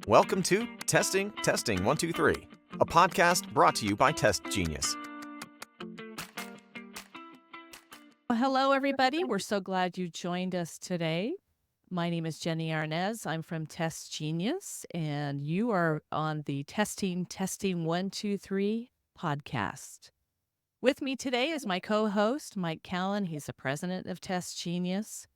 Welcome to Testing, 1, 2, 3, a podcast brought to you by TestGenius. Well, hello, everybody. We're so glad you joined us today. My name is Jenny Arnez. I'm from TestGenius, and you are on the Testing, 1, 2, 3 podcast. With me today is my co-host, Mike Callen. He's the president of TestGenius.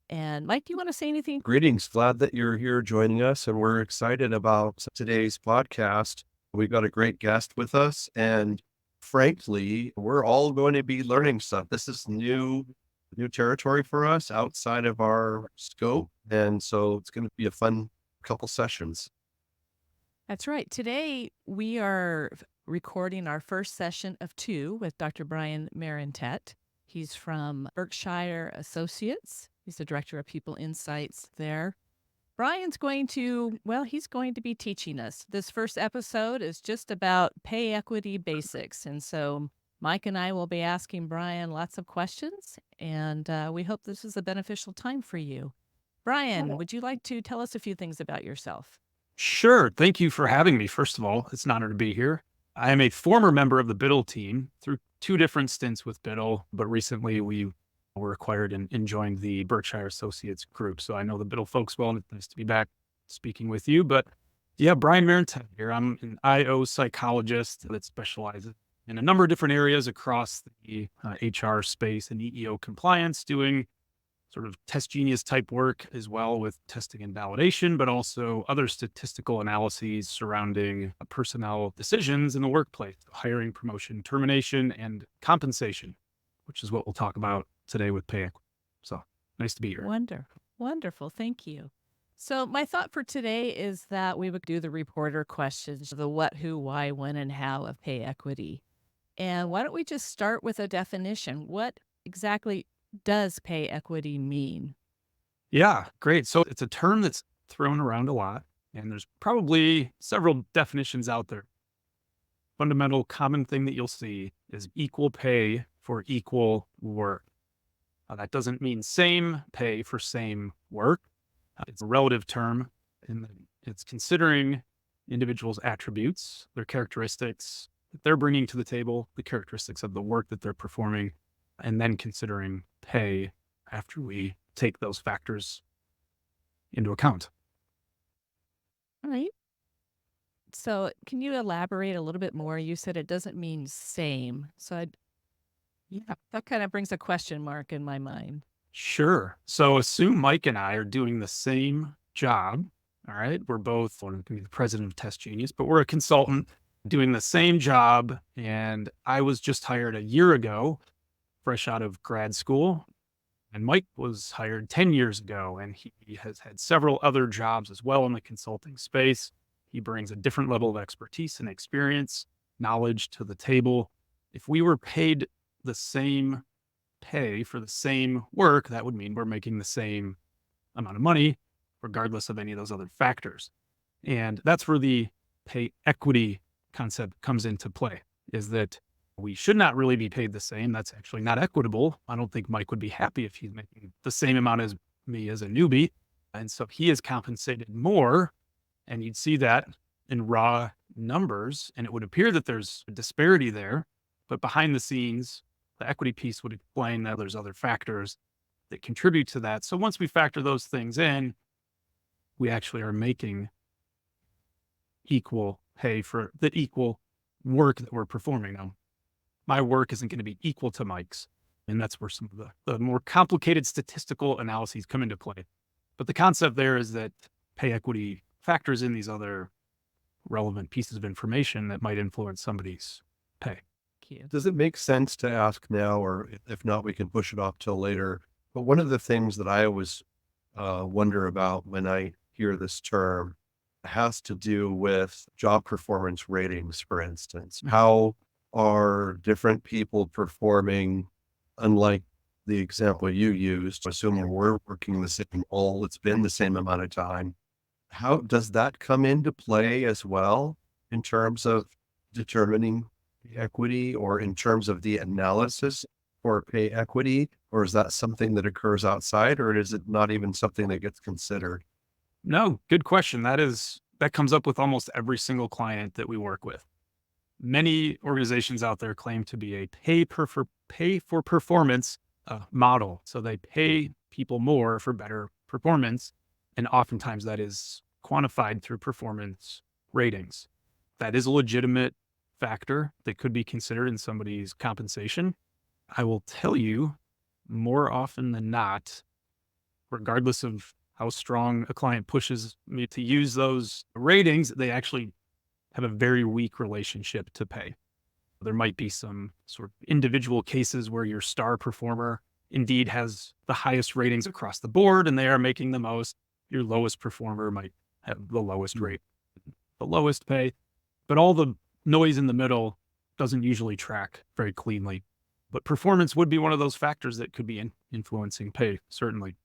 And Mike, do you want to say anything? Greetings. Glad that you're here joining us, and we're excited about today's podcast. We've got a great guest with us, and frankly, we're all going to be learning stuff. This is new territory for us outside of our scope, and so it's going to be a fun couple sessions. That's right. Today, we are recording our first session of 2 with Dr. Brian Marentette. He's from Berkshire Associates. He's the Director of People Insights there. Brian's going to be teaching us. This first episode is just about pay equity basics. And so Mike and I will be asking Brian lots of questions, and we hope this is a beneficial time for you. Brian, would you like to tell us a few things about yourself? Sure. Thank you for having me. First of all, it's an honor to be here. I am a former member of the Biddle team through 2 different stints with Biddle, but recently we were acquired and joined the Berkshire Associates group. So I know the Biddle folks well, and it's nice to be back speaking with you. But yeah, Brian Marentette here. I'm an IO psychologist that specializes in a number of different areas across the HR space and EEO compliance, doing sort of TestGenius type work as well with testing and validation, but also other statistical analyses surrounding personnel decisions in the workplace, hiring, promotion, termination, and compensation, which is what we'll talk about today with pay equity. So nice to be here. Wonderful. Thank you. So my thought for today is that we would do the reporter questions, the what, who, why, when, and how of pay equity. And why don't we just start with a definition? What exactly does pay equity mean? Yeah, great. So it's a term that's thrown around a lot, and there's probably several definitions out there. Fundamental common thing that you'll see is equal pay for equal work. That doesn't mean same pay for same work. It's a relative term, and it's considering individuals' attributes, their characteristics that they're bringing to the table, the characteristics of the work that they're performing, and then considering pay after we take those factors into account. All right. So can you elaborate a little bit more? You said it doesn't mean same. So that kind of brings a question mark in my mind. Sure. So assume Mike and I are doing the same job. All right. We're both the president of TestGenius, but we're a consultant doing the same job. And I was just hired a year ago, fresh out of grad school. And Mike was hired 10 years ago, and he has had several other jobs as well in the consulting space. He brings a different level of expertise and experience, knowledge to the table. If we were paid the same pay for the same work, that would mean we're making the same amount of money, regardless of any of those other factors. And that's where the pay equity concept comes into play, is that we should not really be paid the same. That's actually not equitable. I don't think Mike would be happy if he's making the same amount as me as a newbie. And so he is compensated more, and you'd see that in raw numbers, and it would appear that there's a disparity there. But behind the scenes, the equity piece would explain that there's other factors that contribute to that. So once we factor those things in, we actually are making equal pay for the equal work that we're performing. Now, my work isn't going to be equal to Mike's, and that's where some of the more complicated statistical analyses come into play. But the concept there is that pay equity factors in these other relevant pieces of information that might influence somebody's pay. Does it make sense to ask now, or if not, we can push it off till later? But one of the things that I always wonder about when I hear this term has to do with job performance ratings, for instance. How are different people performing, unlike the example you used, assuming we're working the same role, it's been the same amount of time. How does that come into play as well in terms of determining equity, or in terms of the analysis for pay equity? Or is that something that occurs outside, or is it not even something that gets considered? No, good question. That is that comes up with almost every single client that we work with. Many organizations out there claim to be a pay for performance model. So they pay people more for better performance. And oftentimes that is quantified through performance ratings. That is a legitimate factor that could be considered in somebody's compensation. I will tell you, more often than not, regardless of how strong a client pushes me to use those ratings, they actually have a very weak relationship to pay. There might be some sort of individual cases where your star performer indeed has the highest ratings across the board and they are making the most. Your lowest performer might have the lowest rate, the lowest pay, but all the noise in the middle doesn't usually track very cleanly. But performance would be one of those factors that could be influencing pay, certainly.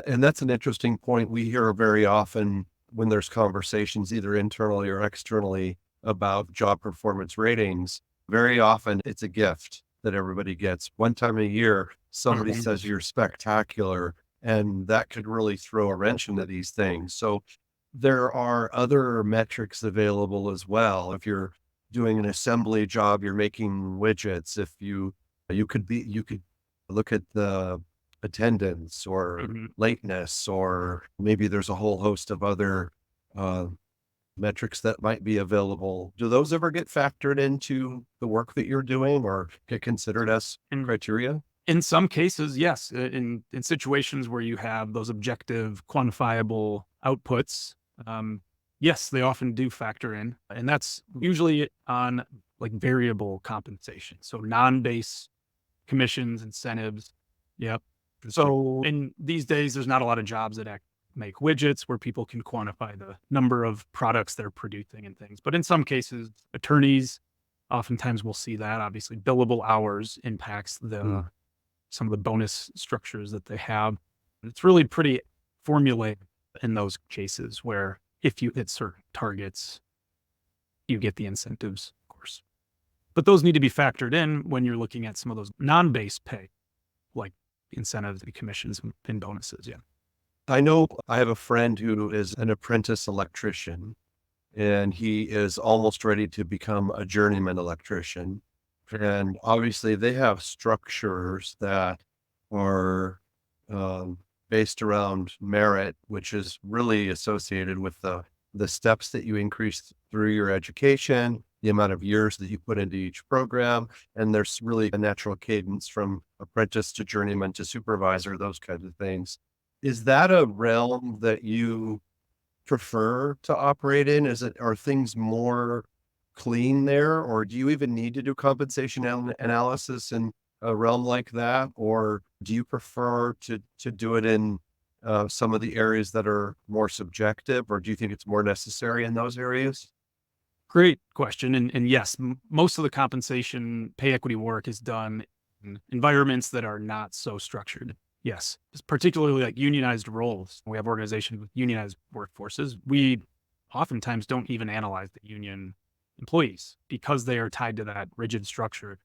And that's an interesting point. We hear very often when there's conversations, either internally or externally, about job performance ratings. Very often it's a gift that everybody gets. One time a year, somebody says you're spectacular, and that could really throw a wrench into these things. So there are other metrics available as well. If you're doing an assembly job, you're making widgets. If you could look at the attendance or lateness, or maybe there's a whole host of other metrics that might be available. Do those ever get factored into the work that you're doing or get considered as criteria? In some cases, yes. In situations where you have those objective, quantifiable outputs, yes, they often do factor in. And that's usually on like variable compensation. So non-base commissions, incentives. Yep. So in these days, there's not a lot of jobs that make widgets where people can quantify the number of products they're producing and things. But in some cases, attorneys oftentimes will see that. Obviously, billable hours impacts some of the bonus structures that they have. It's really pretty formulaic in those cases where if you hit certain targets, you get the incentives, of course. But those need to be factored in when you're looking at some of those non-base pay, like incentives and commissions and bonuses. Yeah. I know I have a friend who is an apprentice electrician, and he is almost ready to become a journeyman electrician. And obviously they have structures that are based around merit, which is really associated with the steps that you increase through your education, the amount of years that you put into each program. And there's really a natural cadence from apprentice to journeyman to supervisor, those kinds of things. Is that a realm that you prefer to operate in? Are things more clean there, or do you even need to do compensation analysis in a realm like that? Or do you prefer to do it in some of the areas that are more subjective, or do you think it's more necessary in those areas? Great question. And yes, most of the compensation pay equity work is done in environments that are not so structured. Yes, particularly like unionized roles. We have organizations with unionized workforces. We oftentimes don't even analyze the union employees because they are tied to that rigid structure.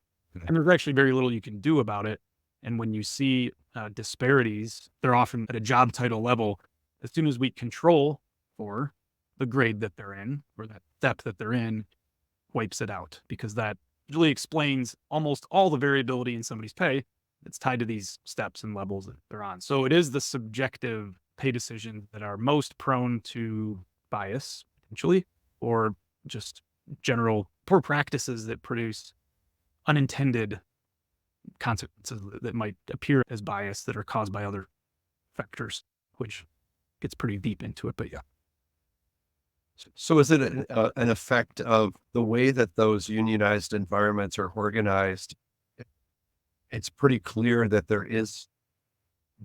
And there's actually very little you can do about it. And when you see disparities, they're often at a job title level. As soon as we control for the grade that they're in or that step that they're in, wipes it out, because that usually explains almost all the variability in somebody's pay. It's tied to these steps and levels that they're on. So it is the subjective pay decisions that are most prone to bias, potentially, or just general poor practices that produce unintended consequences that might appear as bias that are caused by other factors, which gets pretty deep into it, but yeah. So is it an effect of the way that those unionized environments are organized? It's pretty clear that there is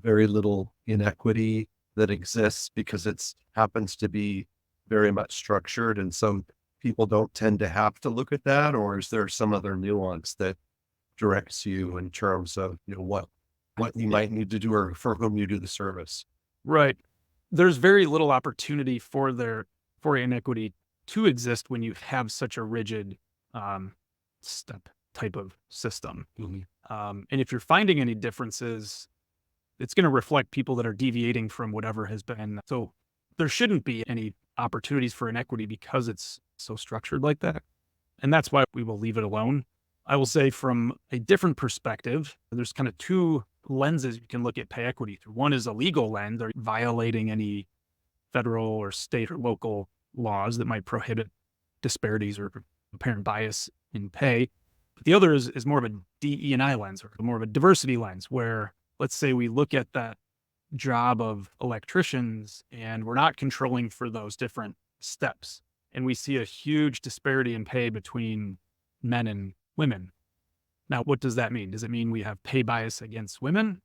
very little inequity that exists because it happens to be very much structured. And so people don't tend to have to look at that, or is there some other nuance that directs you in terms of, what you might need to do or for whom you do the service? Right. There's very little opportunity for inequity to exist when you have such a rigid step type of system. And if you're finding any differences, it's going to reflect people that are deviating from whatever has been. So there shouldn't be any opportunities for inequity because it's so structured like that. And that's why we will leave it alone. I will say from a different perspective, there's kind of two lenses you can look at pay equity through. One is a legal lens, or violating any federal or state or local laws that might prohibit disparities or apparent bias in pay. But the other is more of a DE&I lens, or more of a diversity lens, where let's say we look at that job of electricians and we're not controlling for those different steps. And we see a huge disparity in pay between men and women. Now, what does that mean? Does it mean we have pay bias against women?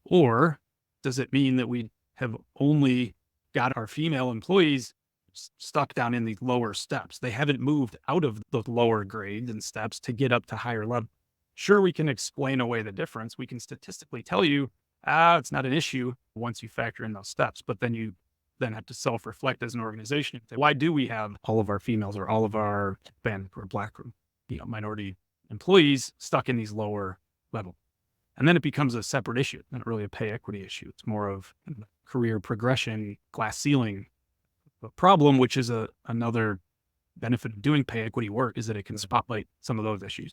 Or does it mean that we have only got our female employees stuck down in the lower steps? They haven't moved out of the lower grades and steps to get up to higher level. Sure, we can explain away the difference. We can statistically tell you, it's not an issue once you factor in those steps, but then you then have to self-reflect as an organization and say, why do we have all of our females or all of our Hispanic or Black or minority employees stuck in these lower level? And then it becomes a separate issue, not really a pay equity issue. It's more of career progression, glass ceiling problem, which is another benefit of doing pay equity work, is that it can spotlight some of those issues.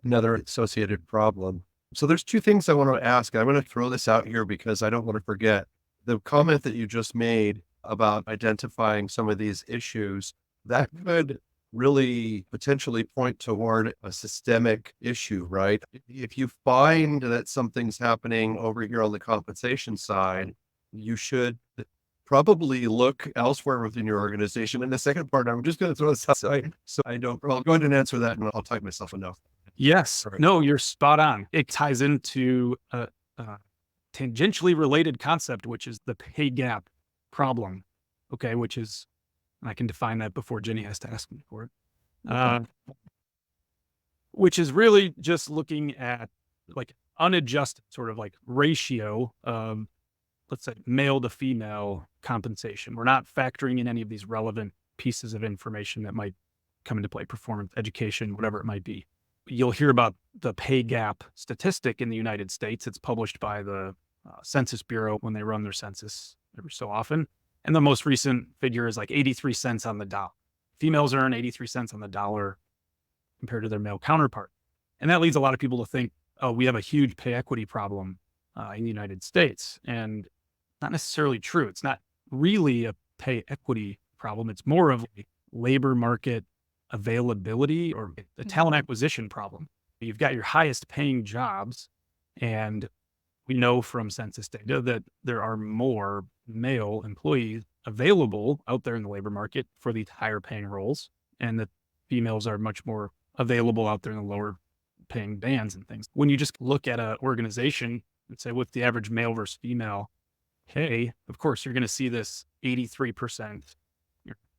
Another associated problem. So there's two things I want to ask. I'm going to throw this out here because I don't want to forget. The comment that you just made about identifying some of these issues, that could really potentially point toward a systemic issue, right? If you find that something's happening over here on the compensation side, you should probably look elsewhere within your organization. And the second part, I'm just going to throw this outside, so I don't, I'll go ahead and answer that and I'll type myself a note. Yes. Right. No, you're spot on. It ties into a tangentially related concept, which is the pay gap problem. Okay. Which is, and I can define that before Jenny has to ask me for it. Which is really just looking at like unadjusted sort of like ratio of, let's say, male to female compensation. We're not factoring in any of these relevant pieces of information that might come into play, performance, education, whatever it might be. You'll hear about the pay gap statistic in the United States. It's published by the Census Bureau when they run their census every so often. And the most recent figure is like 83 cents on the dollar. Females earn 83 cents on the dollar compared to their male counterpart. And that leads a lot of people to think, oh, we have a huge pay equity problem in the United States. And not necessarily true. It's not really a pay equity problem. It's more of a labor market availability or the talent acquisition problem. You've got your highest paying jobs, and we know from census data that there are more male employees available out there in the labor market for these higher paying roles, and that females are much more available out there in the lower paying bands and things. When you just look at an organization and say, what's the average male versus female pay, of course, you're going to see this 83%,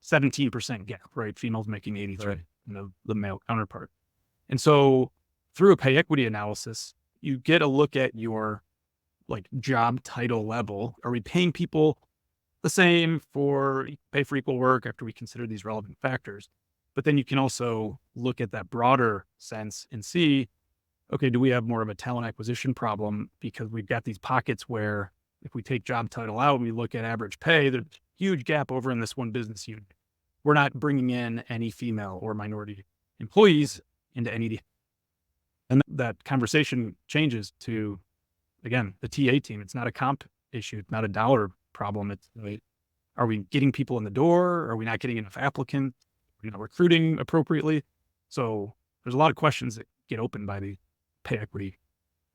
17% gap, right? Females making 83, right, the male counterpart. And so through a pay equity analysis, you get a look at your like job title level. Are we paying people the same for pay for equal work after we consider these relevant factors? But then you can also look at that broader sense and see, okay, do we have more of a talent acquisition problem? Because we've got these pockets where if we take job title out and we look at average pay, there's a huge gap over in this one business unit. We're not bringing in any female or minority employees into any. And that conversation changes to, again, the TA team. It's not a comp issue. It's not a dollar problem. It's, are we getting people in the door? Are we not getting enough applicants? Recruiting appropriately? So there's a lot of questions that get opened by the pay equity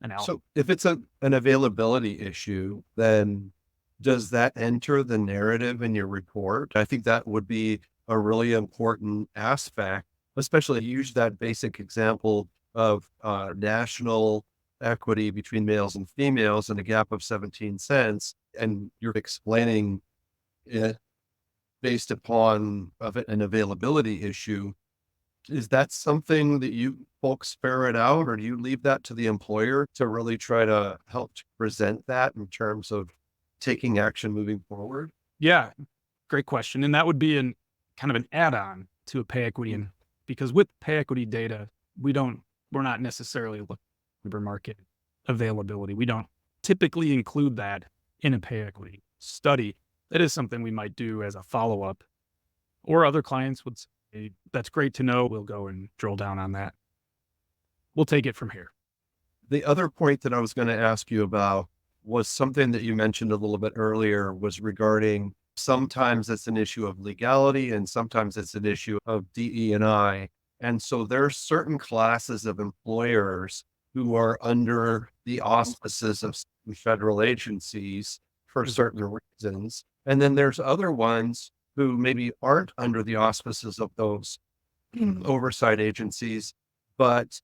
analysis. So if it's an availability issue, then does that enter the narrative in your report? I think that would be a really important aspect, especially use that basic example of national equity between males and females and a gap of 17 cents. And you're explaining it based upon an availability issue. Is that something that you folks ferret out, or do you leave that to the employer to really try to help to present that in terms of taking action moving forward? Yeah, great question. And that would be kind of an add-on to a pay equity. And because with pay equity data, we're not necessarily looking at labor market availability. We don't typically include that in a pay equity study. that is something we might do as a follow-up, or other clients would say, that's great to know. We'll go and drill down on that. We'll take it from here. The other point that I was going to ask you about was something that you mentioned a little bit earlier, was regarding sometimes it's an issue of legality and sometimes it's an issue of DE&I. And so there are certain classes of employers who are under the auspices of federal agencies for certain reasons. And then there's other ones who maybe aren't under the auspices of those oversight agencies, but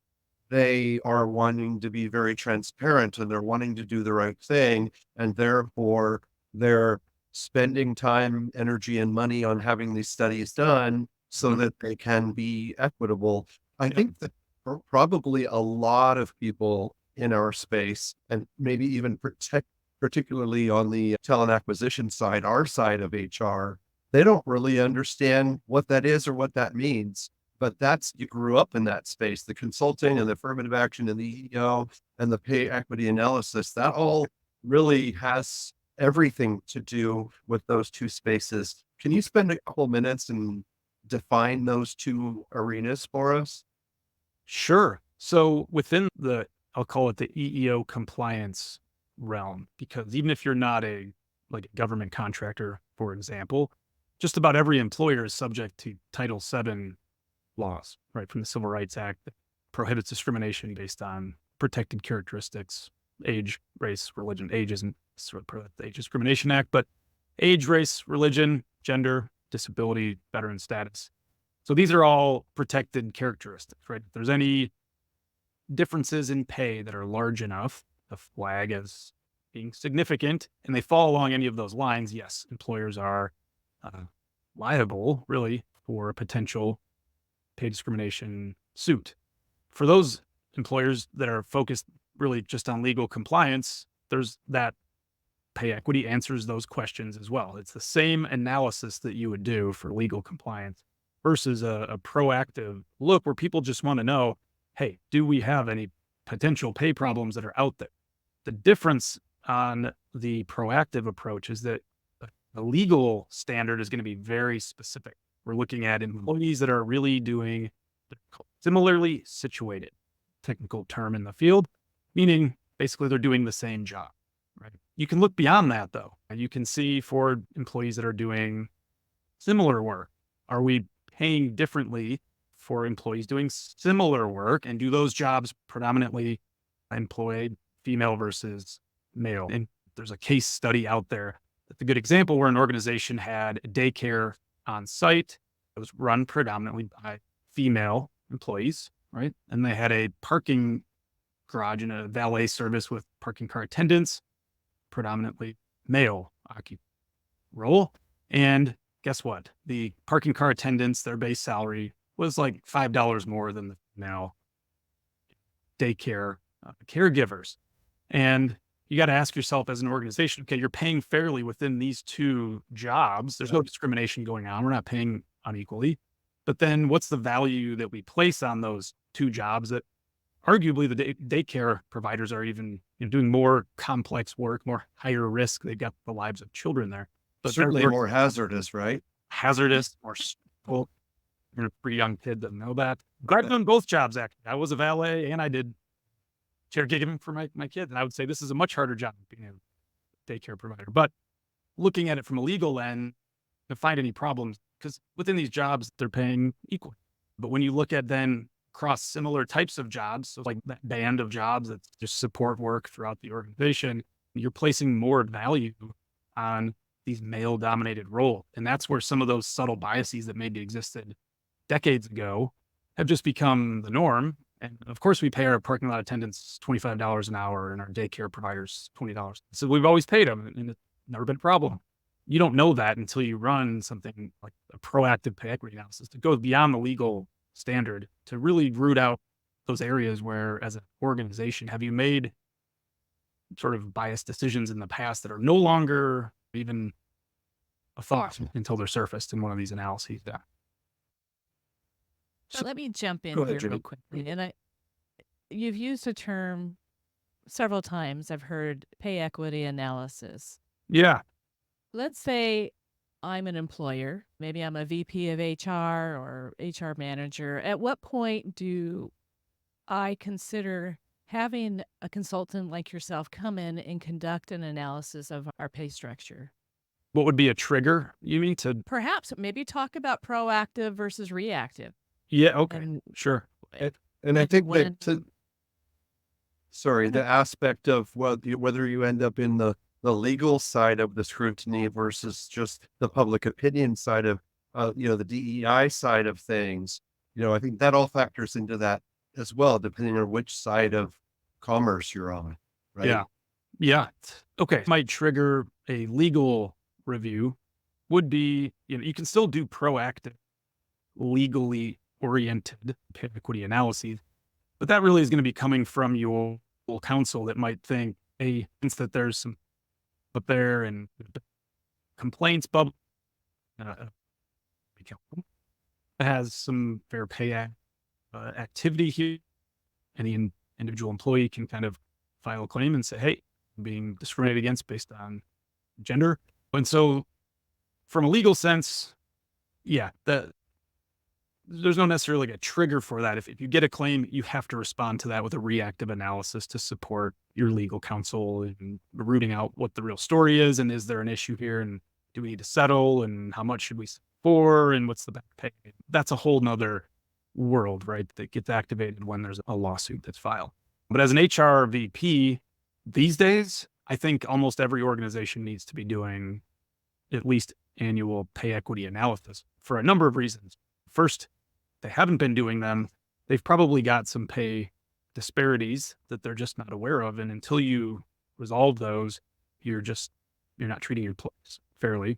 they are wanting to be very transparent and they're wanting to do the right thing. And therefore they're spending time, energy, and money on having these studies done so that they can be equitable. I think that probably a lot of people in our space, and maybe even particularly on the talent acquisition side, our side of HR, they don't really understand what that is or what that means. But you grew up in that space, the consulting and the affirmative action and the EEO and the pay equity analysis, that all really has everything to do with those two spaces. Can you spend a couple minutes and define those two arenas for us? Sure. So within I'll call it the EEO compliance realm, because even if you're not a government contractor, for example, just about every employer is subject to Title VII laws, right, from the Civil Rights Act that prohibits discrimination based on protected characteristics, age, race, religion. Age isn't sort of the Age Discrimination Act, but age, race, religion, gender, disability, veteran status. So these are all protected characteristics, right? If there's any differences in pay that are large enough to flag as being significant, and they fall along any of those lines, yes, employers are liable, really, for a potential pay discrimination suit. For those employers that are focused really just on legal compliance, there's that pay equity answers those questions as well. It's the same analysis that you would do for legal compliance versus a proactive look where people just want to know, hey, do we have any potential pay problems that are out there? The difference on the proactive approach is that the legal standard is going to be very specific. We're looking at employees that are really doing similarly situated, technical term in the field, meaning basically they're doing the same job, right? You can look beyond that though. You can see for employees that are doing similar work, are we paying differently for employees doing similar work, and do those jobs predominantly employ female versus male? And there's a case study out there that's a good example where an organization had a daycare on site. It was run predominantly by female employees, right? And they had a parking garage and a valet service with parking car attendants, predominantly male role. And guess what? The parking car attendants, their base salary was like $5 more than the female daycare caregivers. And you got to ask yourself as an organization, okay, you're paying fairly within these two jobs. There's no discrimination going on. We're not paying unequally. But then what's the value that we place on those two jobs that arguably the daycare providers are even doing more complex work, more higher risk. They've got the lives of children there. But certainly more hazardous, right? Hazardous, more stressful. You're a pretty young kid doesn't know that. But I've done both jobs, actually. I was a valet and I did caregiving for my kids. And I would say this is a much harder job than being a daycare provider. But looking at it from a legal lens, to find any problems, because within these jobs, they're paying equally. But when you look at then across similar types of jobs, so like that band of jobs that's just support work throughout the organization, you're placing more value on these male-dominated roles. And that's where some of those subtle biases that maybe existed decades ago have just become the norm. And of course, we pay our parking lot attendants $25 an hour and our daycare providers $20. So we've always paid them, and it's never been a problem. You don't know that until you run something like a proactive pay equity analysis that goes beyond the legal standard to really root out those areas where, as an organization, have you made sort of biased decisions in the past that are no longer even a thought until they're surfaced in one of these analyses. Yeah. So let me jump in Go ahead, here real Jimmy. quickly. And you've used a term several times. I've heard pay equity analysis. Yeah. let's say I'm an employer, maybe I'm a VP of HR or HR manager. At what point do I consider having a consultant like yourself come in and conduct an analysis of our pay structure? What would be a trigger, you mean, to? Perhaps maybe talk about proactive versus reactive. Yeah, okay, And sure. And I think when, the aspect of whether you end up in the legal side of the scrutiny versus just the public opinion side of, the DEI side of things, I think that all factors into that as well, depending on which side of commerce you're on, right? Yeah. Yeah. Okay. Might trigger a legal review would be, you can still do proactive, legally oriented pay equity analyses, but that really is going to be coming from your counsel that might think, hey, since that there's some up there and complaints bubble, uh, has some fair pay activity here. Any individual employee can kind of file a claim and say, hey, I'm being discriminated against based on gender. And so from a legal sense, yeah, there's no necessarily a trigger for that. If you get a claim, you have to respond to that with a reactive analysis to support your legal counsel and rooting out what the real story is. And is there an issue here? And do we need to settle? And how much should we settle for? And what's the back pay? That's a whole nother world, right? That gets activated when there's a lawsuit that's filed. But as an HR VP these days, I think almost every organization needs to be doing at least annual pay equity analysis for a number of reasons. First, they haven't been doing them. They've probably got some pay disparities that they're just not aware of. And until you resolve those, you're not treating your employees fairly.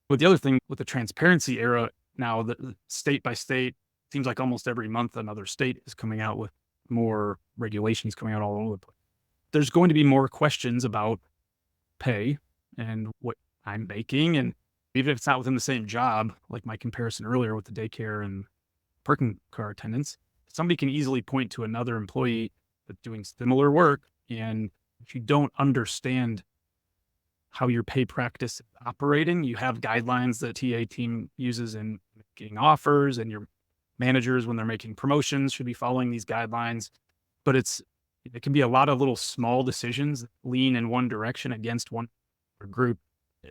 But the other thing with the transparency era now, the state by state, seems like almost every month another state is coming out with more regulations coming out all over the place. There's going to be more questions about pay and what I'm making. And even if it's not within the same job, like my comparison earlier with the daycare and parking car attendants, somebody can easily point to another employee that's doing similar work. And if you don't understand how your pay practice is operating, you have guidelines that TA team uses in making offers, and your managers, when they're making promotions, should be following these guidelines. But it can be a lot of little small decisions that lean in one direction against one group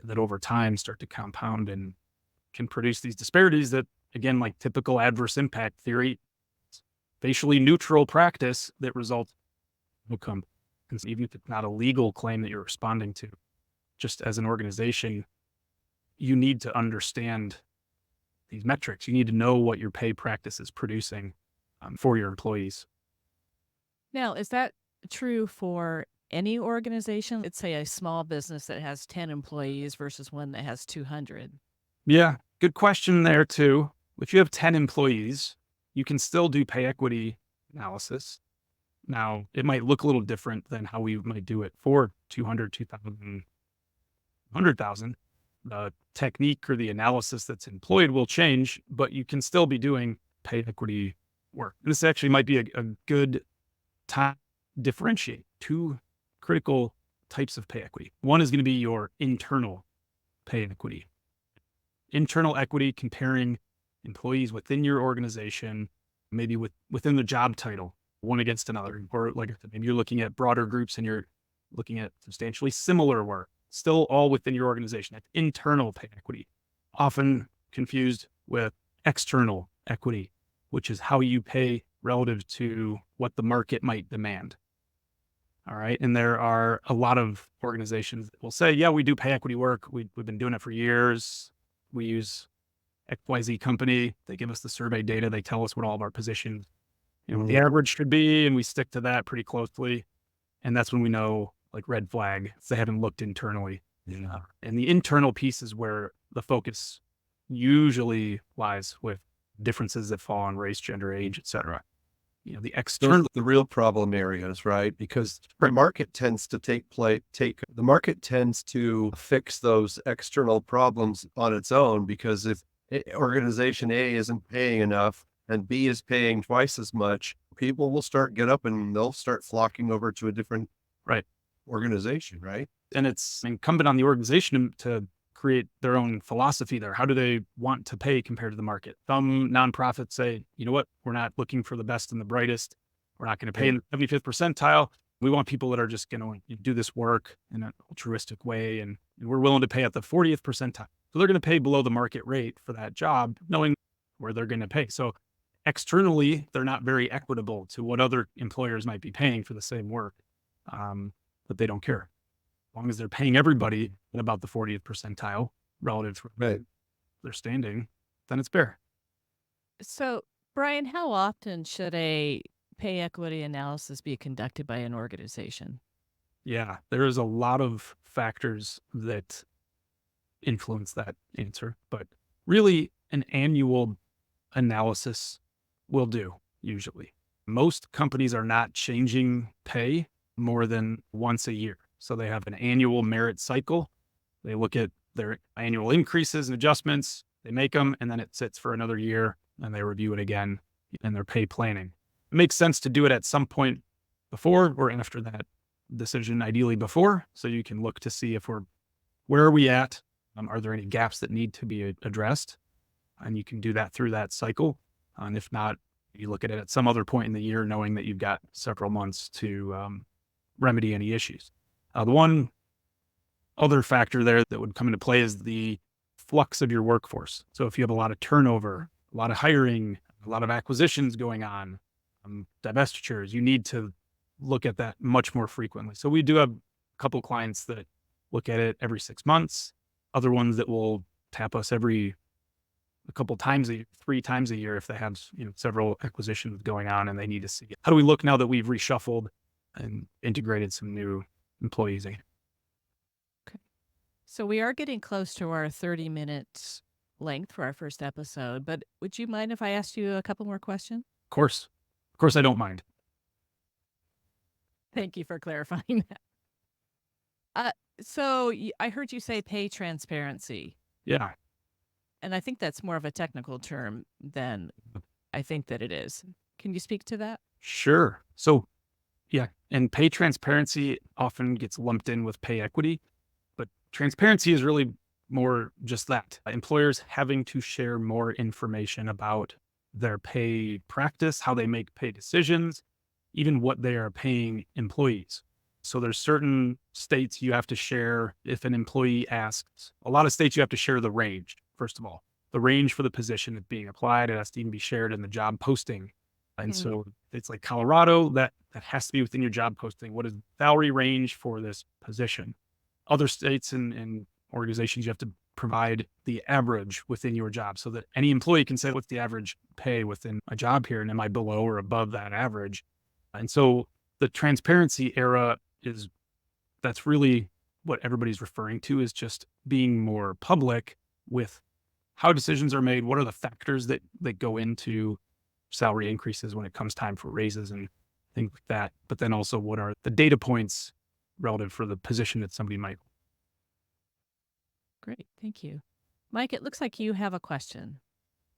that over time start to compound and can produce these disparities that, again, like typical adverse impact theory, facially neutral practice that results in outcome. And even if it's not a legal claim that you're responding to, just as an organization, you need to understand these metrics. You need to know what your pay practice is producing for your employees. now, is that true for any organization? Let's say a small business that has 10 employees versus one that has 200. Yeah, good question there too. If you have 10 employees, you can still do pay equity analysis. Now, it might look a little different than how we might do it for 200, 2,000, 100,000. The technique or the analysis that's employed will change, but you can still be doing pay equity work. This actually might be a good time to differentiate two critical types of pay equity. One is going to be your internal pay equity. Internal equity, comparing employees within your organization, maybe within the job title, one against another. Or like I said, maybe you're looking at broader groups and you're looking at substantially similar work, still all within your organization. That's internal pay equity, often confused with external equity, which is how you pay relative to what the market might demand. All right. And there are a lot of organizations that will say, yeah, we do pay equity work. We've been doing it for years. We use XYZ company. They give us the survey data. They tell us what all of our positions, what the average should be. And we stick to that pretty closely. And that's when we know, like, red flag, they haven't looked internally. Yeah. And the internal piece is where the focus usually lies, with differences that fall on race, gender, age, et cetera. The external, the real problem areas, right? Because the market tends to the market tends to fix those external problems on its own, because if organization A isn't paying enough and B is paying twice as much, people will get up and they'll start flocking over to a different right organization, right? And it's incumbent on the organization to create their own philosophy there. How do they want to pay compared to the market? Some nonprofits say, you know what, we're not looking for the best and the brightest. We're not going to pay in the 75th percentile. We want people that are just going to do this work in an altruistic way. And we're willing to pay at the 40th percentile. So they're going to pay below the market rate for that job, knowing where they're going to pay. So externally, they're not very equitable to what other employers might be paying for the same work, but they don't care. As long as they're paying everybody at about the 40th percentile relative to their standing, then it's fair. So, Brian, how often should a pay equity analysis be conducted by an organization? Yeah, there is a lot of factors that influence that answer, but really an annual analysis will do, usually. Most companies are not changing pay more than once a year. So they have an annual merit cycle. They look at their annual increases and adjustments, they make them, and then it sits for another year, and they review it again in their pay planning. It makes sense to do it at some point before or after that decision, ideally before, so you can look to see where are we at? Are there any gaps that need to be addressed? And you can do that through that cycle. And if not, you look at it at some other point in the year, knowing that you've got several months to remedy any issues. The one other factor there that would come into play is the flux of your workforce. So if you have a lot of turnover, a lot of hiring, a lot of acquisitions going on, divestitures, you need to look at that much more frequently. So we do have a couple clients that look at it every 6 months, other ones that will tap us a couple times a year, 3 times a year if they have several acquisitions going on and they need to see how do we look now that we've reshuffled and integrated some new employees in. Okay. So we are getting close to our 30-minute length for our first episode, but would you mind if I asked you a couple more questions? Of course I don't mind. Thank you for clarifying that. So I heard you say pay transparency. Yeah. And I think that's more of a technical term than I think that it is. Can you speak to that? Sure. So yeah, and pay transparency often gets lumped in with pay equity, but transparency is really more just that. Employers having to share more information about their pay practice, how they make pay decisions, even what they are paying employees. So there's certain states you have to share if an employee asks. A lot of states you have to share the range, first of all. The range for the position that's being applied, it has to even be shared in the job posting. And so it's like Colorado, that has to be within your job posting. What is the salary range for this position? Other states and organizations, you have to provide the average within your job so that any employee can say, what's the average pay within a job here? And am I below or above that average? And so the transparency era that's really what everybody's referring to, is just being more public with how decisions are made. What are the factors that go into salary increases when it comes time for raises and things like that? But then also, what are the data points relative for the position that somebody might. Great. Thank you. Mike, it looks like you have a question.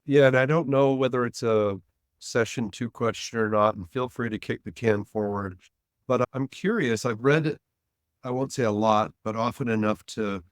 Yeah, and I don't know whether it's a session 2 question or not, and feel free to kick the can forward. But I'm curious. I've read, I won't say a lot, but often enough to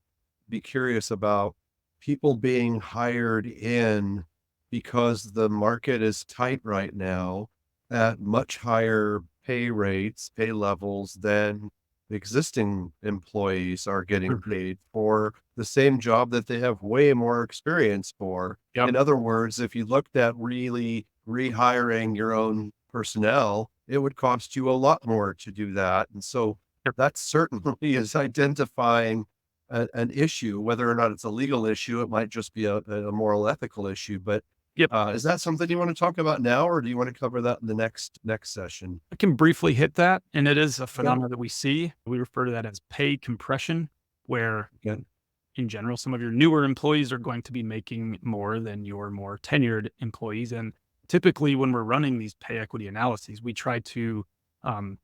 be curious about people being hired in because the market is tight right now at much higher pay rates, pay levels than the existing employees are getting paid for the same job that they have way more experience for. Yep. In other words, if you looked at really rehiring your own personnel, it would cost you a lot more to do that. And so that certainly is identifying an issue. Whether or not it's a legal issue, it might just be a moral, ethical issue. But is that something you want to talk about now, or do you want to cover that in the next session? I can briefly hit that. And it is a phenomenon that we see. We refer to that as pay compression, where in general, some of your newer employees are going to be making more than your more tenured employees. And typically when we're running these pay equity analyses, we try to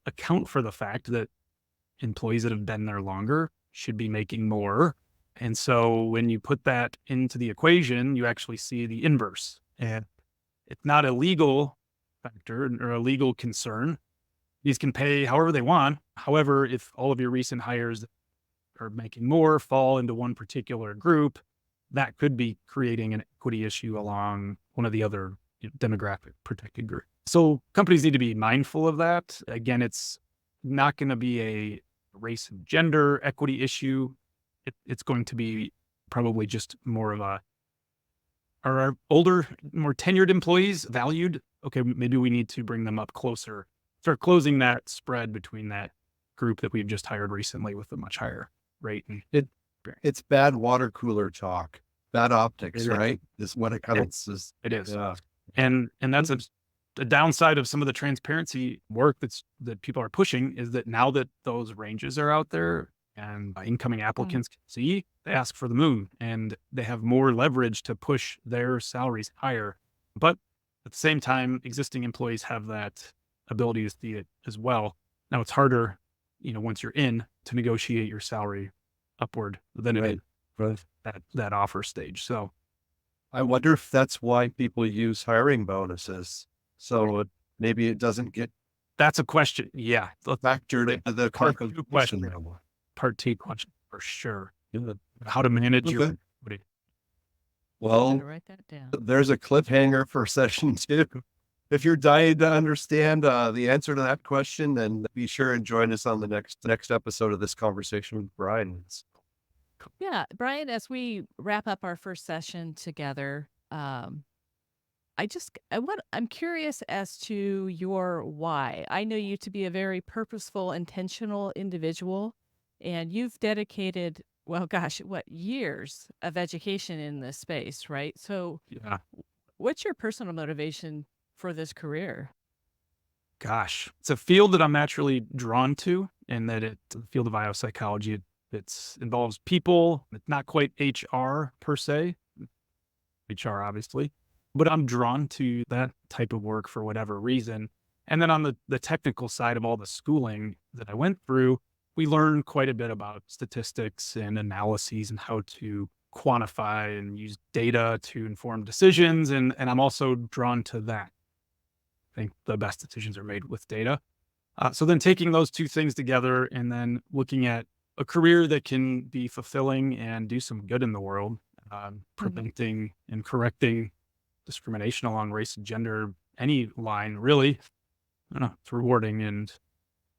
account for the fact that employees that have been there longer should be making more. And so when you put that into the equation, you actually see the inverse. And it's not a legal factor or a legal concern. These can pay however they want. However, if all of your recent hires are making more fall into one particular group, that could be creating an equity issue along one of the other demographic protected groups. So companies need to be mindful of that. Again, it's not going to be a race and gender equity issue. It's going to be probably just more of a, are our older, more tenured employees valued? Okay, maybe we need to bring them up closer, start closing that spread between that group that we've just hired recently with a much higher rate. And It's bad water cooler talk, bad optics, It is. right? Is what it kind of is. it is. Yeah. And that's a downside of some of the transparency work that people are pushing, is that now that those ranges are out there and incoming applicants can see, they ask for the moon and they have more leverage to push their salaries higher. But at the same time, existing employees have that ability to see it as well. Now it's harder, once you're in, to negotiate your salary upward than it is Right. that offer stage. So I wonder if that's why people use hiring bonuses. So maybe it doesn't get that's a question. Yeah. factored into the Part two question. compensation. Part T question for sure. How to manage your Okay. equity. Well, Gotta write that down. there's a cliffhanger for session 2. If you're dying to understand the answer to that question, then be sure and join us on the next episode of this conversation with Brian. Yeah, Brian, as we wrap up our first session together, I'm curious as to your why. I know you to be a very purposeful, intentional individual, and you've dedicated, well, gosh, years of education in this space, right? So Yeah. what's your personal motivation for this career? Gosh, it's a field that I'm naturally drawn to, and that the field of biopsychology, it involves people. It's not quite HR per se, HR obviously, but I'm drawn to that type of work for whatever reason. And then on the technical side of all the schooling that I went through, we learned quite a bit about statistics and analyses and how to quantify and use data to inform decisions. And I'm also drawn to that. I think the best decisions are made with data. So then taking those two things together and then looking at a career that can be fulfilling and do some good in the world, preventing and correcting discrimination along race and gender, any line really, I don't know, it's rewarding and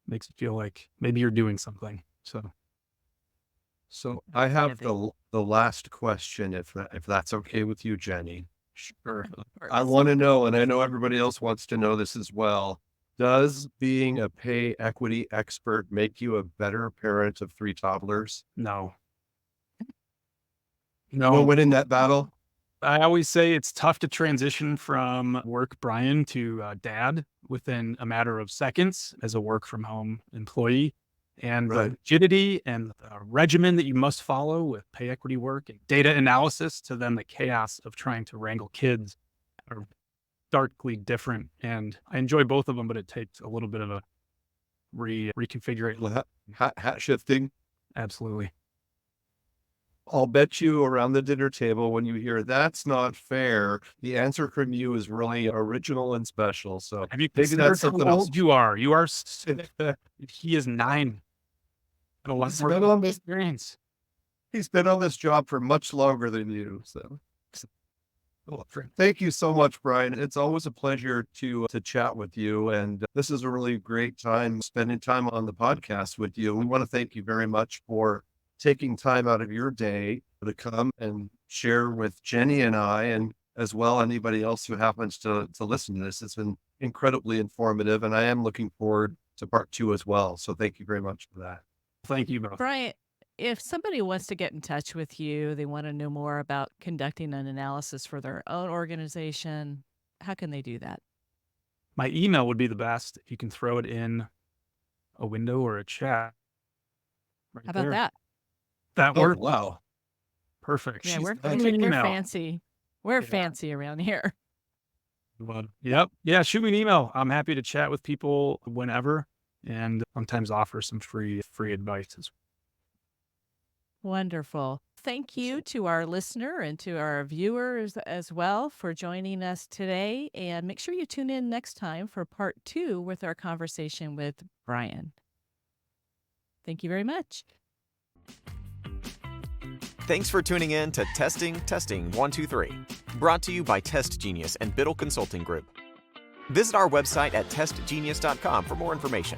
makes you feel like maybe you're doing something. So I have the last question, if that's okay with you, Jenny. Sure. I want to know, and I know everybody else wants to know this as well. Does being a pay equity expert make you a better parent of 3 toddlers? No. No, winning that battle? I always say it's tough to transition from work Brian to dad within a matter of seconds as a work from home employee. And Right. the rigidity and the regimen that you must follow with pay equity work and data analysis, to then the chaos of trying to wrangle kids, are starkly different. And I enjoy both of them, but it takes a little bit of a reconfiguration. Hat shifting. Absolutely. I'll bet you around the dinner table, when you hear that's not fair, the answer from you is really original and special. So Have you maybe considered that's something how else. old you are? You are he is 9. And a lot He's more been on this- experience. He's been on this job for much longer than you. So thank you so much, Brian. It's always a pleasure to chat with you. And this is a really great time spending time on the podcast with you. We want to thank you very much for taking time out of your day to come and share with Jenny and I, and as well anybody else who happens to listen to this. It's been incredibly informative, and I am looking forward to part 2 as well. So thank you very much for that. Thank you both. Brian, if somebody wants to get in touch with you, they want to know more about conducting an analysis for their own organization, how can they do that? My email would be the best. If you can throw it in a window or a chat. Right How about there. that? That Oh, works. wow. Perfect. Yeah, we're Send me an email. fancy. We're Yeah. fancy around here. Yep. Yeah. Shoot me an email. I'm happy to chat with people whenever, and sometimes offer some free advice. Wonderful. Thank you to our listener and to our viewers as well for joining us today. And make sure you tune in next time for part 2 with our conversation with Brian. Thank you very much. Thanks for tuning in to Testing 1 2 3, brought to you by TestGenius and Biddle Consulting Group. Visit our website at testgenius.com for more information.